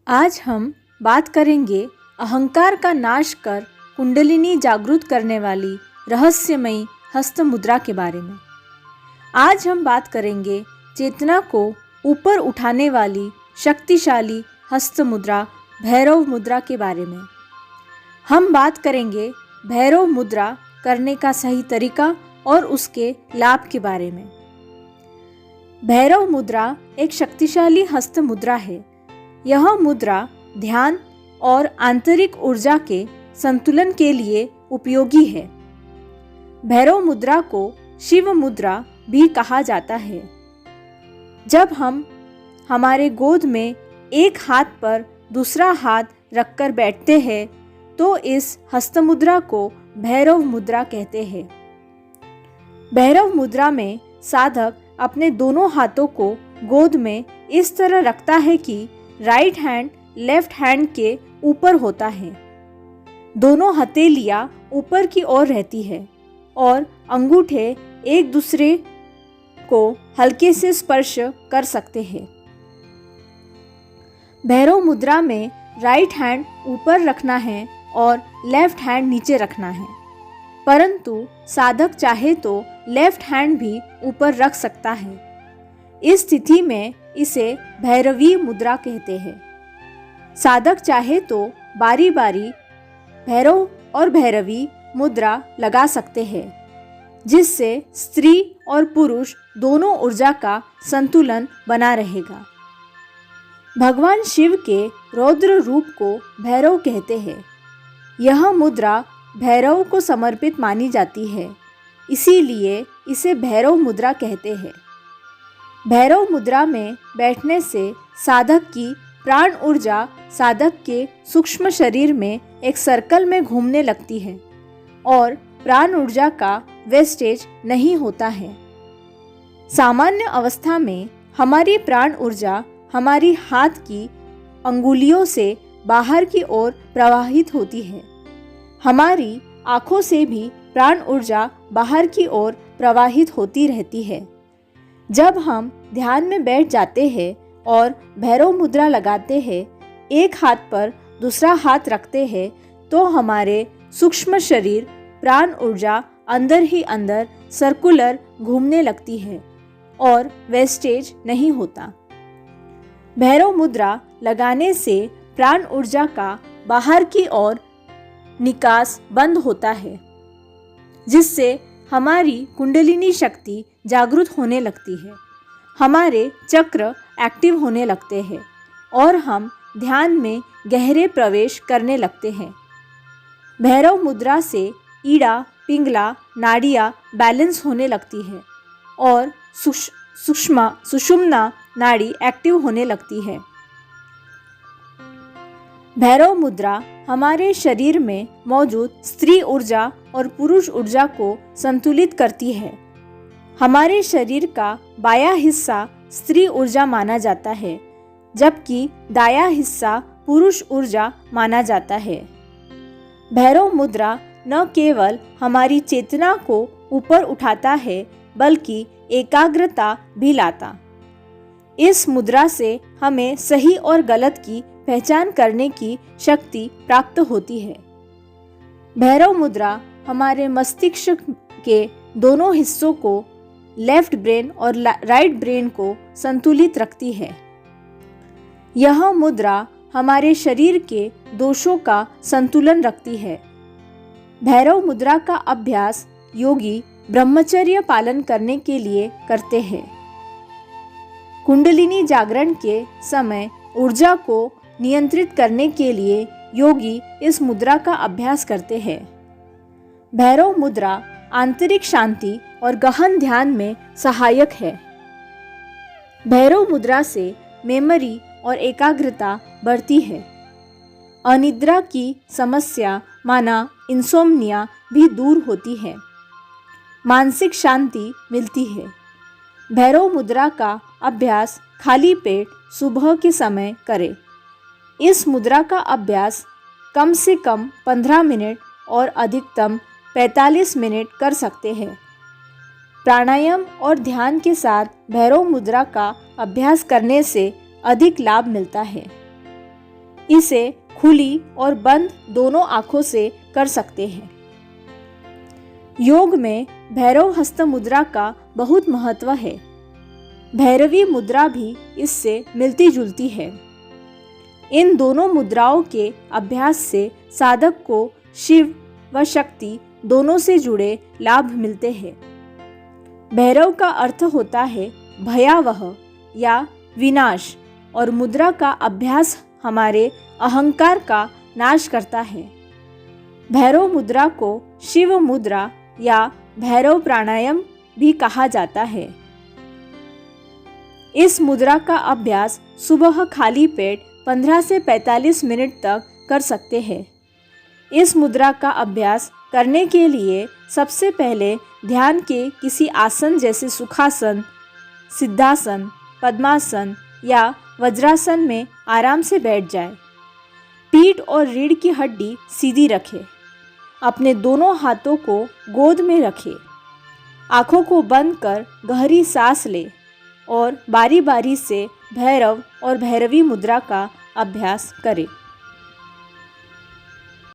आज हम बात करेंगे अहंकार का नाश कर कुंडलिनी जागृत करने वाली रहस्यमयी हस्त मुद्रा के बारे में। आज हम बात करेंगे चेतना को ऊपर उठाने वाली शक्तिशाली हस्त मुद्रा भैरव मुद्रा के बारे में। हम बात करेंगे भैरव मुद्रा करने का सही तरीका और उसके लाभ के बारे में। भैरव मुद्रा एक शक्तिशाली हस्त मुद्रा है। यह मुद्रा ध्यान और आंतरिक ऊर्जा के संतुलन के लिए उपयोगी है। भैरव मुद्रा को शिव मुद्रा भी कहा जाता है। जब हम हमारे गोद में एक हाथ पर दूसरा हाथ रखकर बैठते हैं तो इस हस्त मुद्रा को भैरव मुद्रा कहते हैं। भैरव मुद्रा में साधक अपने दोनों हाथों को गोद में इस तरह रखता है कि राइट हैंड लेफ्ट हैंड के ऊपर होता है। दोनों हथेलियां ऊपर की ओर रहती है और अंगूठे एक दूसरे को हल्के से स्पर्श कर सकते हैं। भैरव मुद्रा में राइट हैंड ऊपर रखना है और लेफ्ट हैंड नीचे रखना है, परंतु साधक चाहे तो लेफ्ट हैंड भी ऊपर रख सकता है। इस स्थिति में इसे भैरवी मुद्रा कहते हैं। साधक चाहे तो बारी बारी भैरव और भैरवी मुद्रा लगा सकते हैं, जिससे स्त्री और पुरुष दोनों ऊर्जा का संतुलन बना रहेगा। भगवान शिव के रौद्र रूप को भैरव कहते हैं। यह मुद्रा भैरव को समर्पित मानी जाती है, इसीलिए इसे भैरव मुद्रा कहते हैं। भैरव मुद्रा में बैठने से साधक की प्राण ऊर्जा साधक के सूक्ष्म शरीर में एक सर्कल में घूमने लगती है और प्राण ऊर्जा का वेस्टेज नहीं होता है। सामान्य अवस्था में हमारी प्राण ऊर्जा हमारी हाथ की अंगुलियों से बाहर की ओर प्रवाहित होती है। हमारी आँखों से भी प्राण ऊर्जा बाहर की ओर प्रवाहित होती रहती है। जब हम ध्यान में बैठ जाते हैं और भैरव मुद्रा लगाते हैं, एक हाथ पर दूसरा हाथ रखते हैं, तो हमारे सूक्ष्म शरीर प्राण ऊर्जा अंदर ही अंदर सर्कुलर घूमने लगती है और वेस्टेज नहीं होता। भैरव मुद्रा लगाने से प्राण ऊर्जा का बाहर की ओर निकास बंद होता है, जिससे हमारी कुंडलिनी शक्ति जागृत होने लगती है। हमारे चक्र एक्टिव होने लगते हैं और हम ध्यान में गहरे प्रवेश करने लगते हैं। भैरव मुद्रा से ईड़ा पिंगला नाड़ियाँ बैलेंस होने लगती है और सुषुम्ना नाड़ी एक्टिव होने लगती है। भैरव मुद्रा हमारे शरीर में मौजूद स्त्री ऊर्जा और पुरुष ऊर्जा को संतुलित करती है। हमारे शरीर का बायां हिस्सा स्त्री ऊर्जा माना जाता है, जबकि दायां हिस्सा पुरुष ऊर्जा माना जाता है। भैरव मुद्रा न केवल हमारी चेतना को ऊपर उठाता है, बल्कि एकाग्रता भी लाता। इस मुद्रा से हमें सही और गलत की पहचान करने की शक्ति प्राप्त होती है। भैरव मुद्रा हमारे मस्तिष्क के दोनों हिस्सों को, लेफ्ट ब्रेन और राइट ब्रेन को संतुलित रखती है। यह मुद्रा हमारे शरीर के दोषों का संतुलन रखती है। भैरव मुद्रा का अभ्यास योगी ब्रह्मचर्य पालन करने के लिए करते हैं। कुंडलिनी जागरण के समय ऊर्जा को नियंत्रित करने के लिए योगी इस मुद्रा का अभ्यास करते हैं। भैरव मुद्रा आंतरिक शांति और गहन ध्यान में सहायक है। भैरव मुद्रा से मेमोरी और एकाग्रता बढ़ती है। अनिद्रा की समस्या माना इंसोम्निया भी दूर होती है। मानसिक शांति मिलती है। भैरव मुद्रा का अभ्यास खाली पेट सुबह के समय करें। इस मुद्रा का अभ्यास कम से कम 15 मिनट और अधिकतम 45 मिनट कर सकते हैं। प्राणायाम और ध्यान के साथ भैरव मुद्रा का अभ्यास करने से अधिक लाभ मिलता है। इसे खुली और बंद दोनों आंखों से कर सकते हैं। योग में भैरव हस्त मुद्रा का बहुत महत्व है। भैरवी मुद्रा भी इससे मिलती जुलती है। इन दोनों मुद्राओं के अभ्यास से साधक को शिव व शक्ति दोनों से जुड़े लाभ मिलते हैं। भैरव का अर्थ होता है भयावह या विनाश, और मुद्रा का अभ्यास हमारे अहंकार का नाश करता है। भैरव मुद्रा को शिव मुद्रा या भैरव प्राणायाम भी कहा जाता है। इस मुद्रा का अभ्यास सुबह खाली पेट 15 से 45 मिनट तक कर सकते हैं। इस मुद्रा का अभ्यास करने के लिए सबसे पहले ध्यान के किसी आसन जैसे सुखासन, सिद्धासन, पद्मासन या वज्रासन में आराम से बैठ जाए। पीठ और रीढ़ की हड्डी सीधी रखें। अपने दोनों हाथों को गोद में रखें। आँखों को बंद कर गहरी सांस लें और बारी बारी से भैरव और भैरवी मुद्रा का अभ्यास करें।